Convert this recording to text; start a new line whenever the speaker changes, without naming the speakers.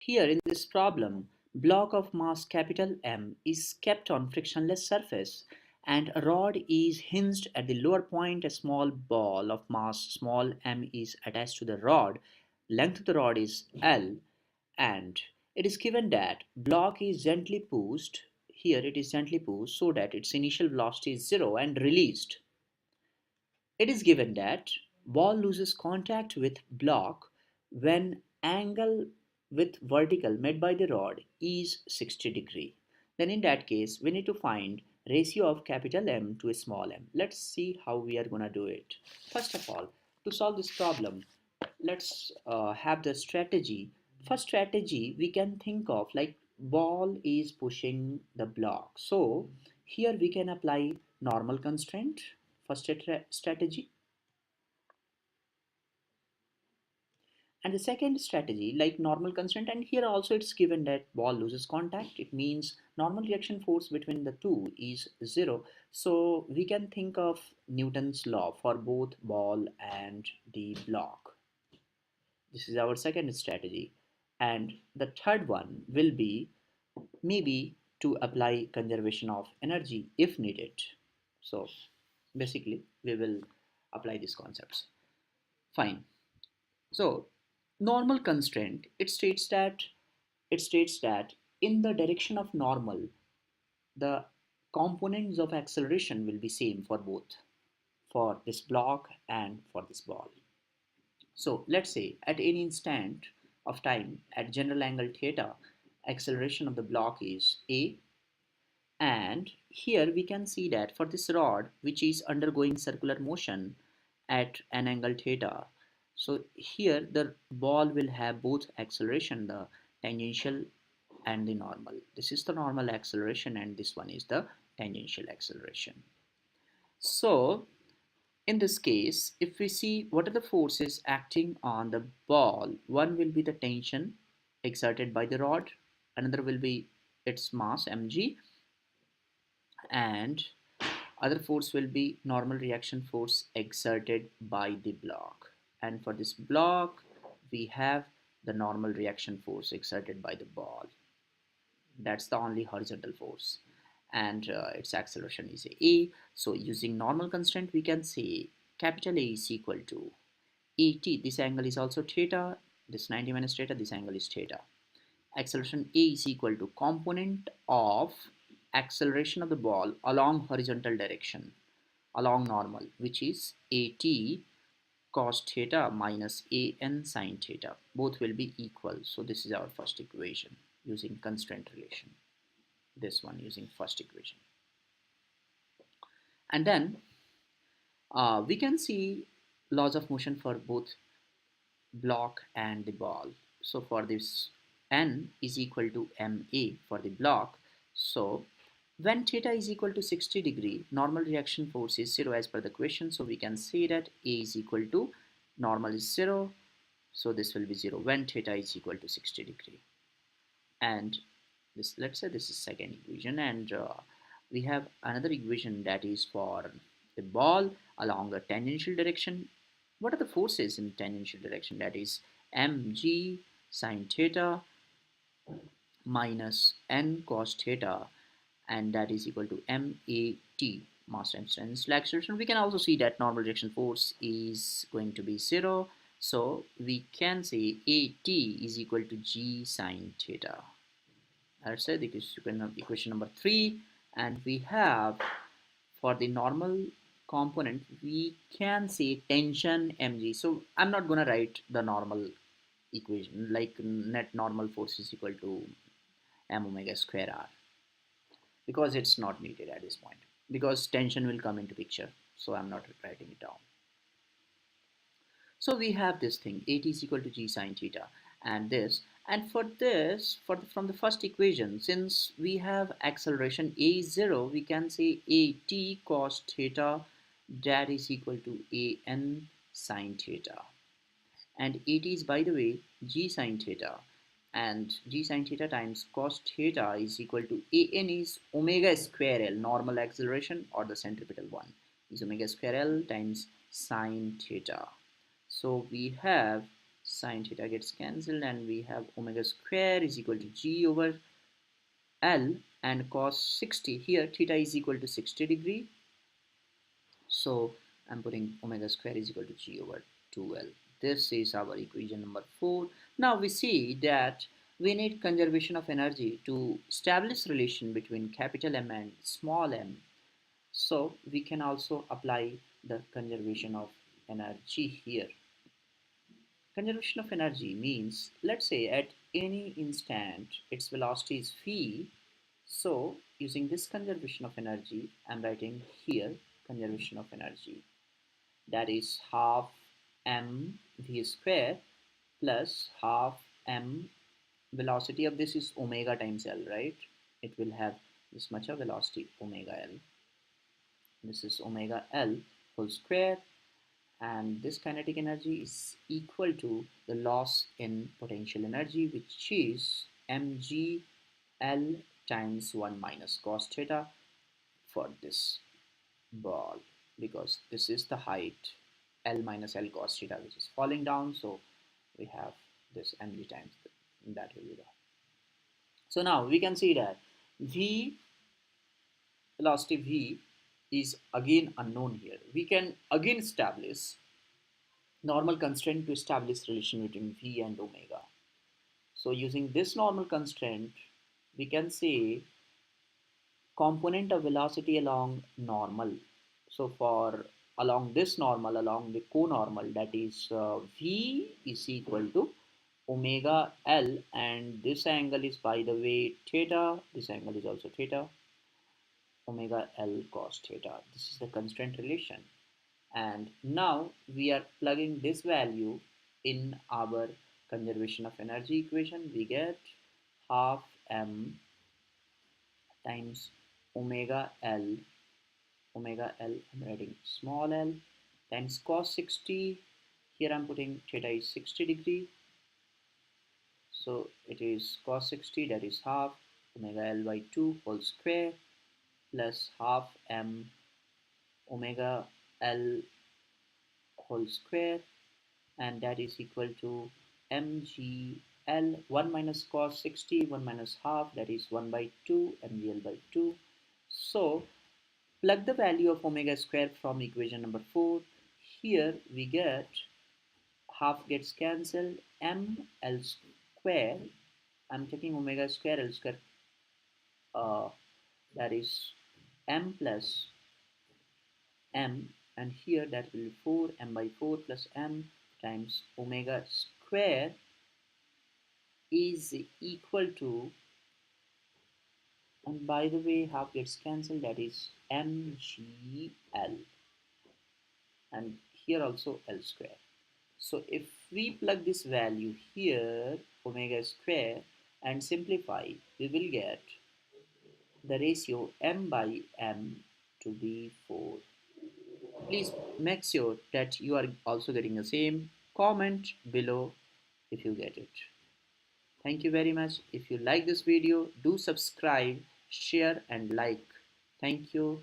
Here in this problem, block of mass capital M is kept on frictionless surface and a rod is hinged at the lower point. A small ball of mass small m is attached to the rod. Length of the rod is L and it is given that block is gently pushed. Here it is gently pushed so that its initial velocity is 0 and released. It is given that ball loses contact with block when angle with vertical made by the rod is 60 degree. Then in that case, we need to find ratio of capital M to a small m. Let's see how we are going to do it. First of all, to solve this problem, let's have the strategy. First strategy we can think of like ball is pushing the block. So here we can apply normal constraint. First strategy. And the second strategy, like normal constraint, and here also it's given that ball loses contact. It means normal reaction force between the two is 0. So we can think of Newton's law for both ball and the block. This is our second strategy. And the third one will be maybe to apply conservation of energy if needed. So basically we will apply these concepts. Fine. So normal constraint, it states that in the direction of normal, the components of acceleration will be same for both, for this block and for this ball. So let's say at any instant of time at general angle theta, acceleration of the block is a, and here we can see that for this rod which is undergoing circular motion at an angle theta, so here the ball will have both acceleration, the tangential and the normal. This is the normal acceleration and this one is the tangential acceleration. So in this case, if we see what are the forces acting on the ball, one will be the tension exerted by the rod, another will be its mass mg, and other force will be normal reaction force exerted by the block. And for this block, we have the normal reaction force exerted by the ball. That's the only horizontal force. And its acceleration is a. So using normal constraint, we can say capital A is equal to at. This angle is also theta. This 90 minus theta, this angle is theta. Acceleration A is equal to component of acceleration of the ball along horizontal direction, along normal, which is at cos theta minus an sin theta. Both will be equal. So this is our first equation using constraint relation. This one using first equation. And then we can see laws of motion for both block and the ball. So for this n is equal to ma for the block. So when theta is equal to 60 degree, normal reaction force is 0 as per the question. So we can say that a is equal to normal is 0. So this will be 0 when theta is equal to 60 degree. And this, let's say this is second equation, and we have another equation that is for the ball along a tangential direction. What are the forces in tangential direction? That is mg sine theta minus n cos theta, and that is equal to mat, mass times tangential acceleration. We can also see that normal reaction force is going to be 0. So we can say at is equal to g sine theta. Let's say the equation number 3, and we have for the normal component we can say tension mg. So I'm not gonna write the normal equation like net normal force is equal to m omega square r, because it's not needed at this point, because tension will come into picture. So I'm not writing it down. So we have this thing at is equal to g sine theta, and this, and for this, from the first equation, since we have acceleration a is 0, we can say at cos theta that is equal to an sine theta, and at is, by the way, g sine theta, and g sine theta times cos theta is equal to an is omega square L, normal acceleration, or the centripetal one is omega square L times sine theta. So we have sine theta gets cancelled, and we have omega square is equal to g over L, and cos 60, here theta is equal to 60 degree, so I'm putting omega square is equal to g over 2L. This is our equation number 4. Now we see that we need conservation of energy to establish relation between capital M and small m. So we can also apply the conservation of energy here. Conservation of energy means, let's say at any instant its velocity is v. So using this conservation of energy, I'm writing here conservation of energy, that is half m v square plus half m, velocity of this is omega times L, right? It will have this much of velocity omega L. This is omega L whole square, and this kinetic energy is equal to the loss in potential energy, which is mg L times 1 minus cos theta for this ball, because this is the height L minus L cos theta, which is falling down. So we have this mg times that will be the. So now we can see that v, velocity v is again unknown here. We can again establish normal constraint to establish relation between v and omega. So using this normal constraint, we can say component of velocity along normal. So for along this normal, along the co-normal, that is v is equal to omega L, and this angle is, by the way, theta. This angle is also theta, omega L cos theta. This is the constraint relation. And now we are plugging this value in our conservation of energy equation. We get half m times omega L, I'm writing small l, times cos 60. Here I'm putting theta is 60 degree, so it is cos 60, that is half omega L by 2 whole square plus half m omega L whole square, and that is equal to mgl 1 minus cos 60, 1 minus half, that is 1 by 2 mgl by 2. So plug the value of omega square from equation number 4. Here we get half gets cancelled, m l square, I'm taking omega square L square, uh, that is m plus m, and here that will be 4 m by 4 plus m times omega square is equal to, and by the way half gets cancelled, that is mgl, and here also L square. So if we plug this value here, omega square, and simplify, we will get the ratio m by m to be 4. Please make sure that you are also getting the same. Comment below if you get it. Thank you very much. If you like this video, do subscribe, share and like. Thank you.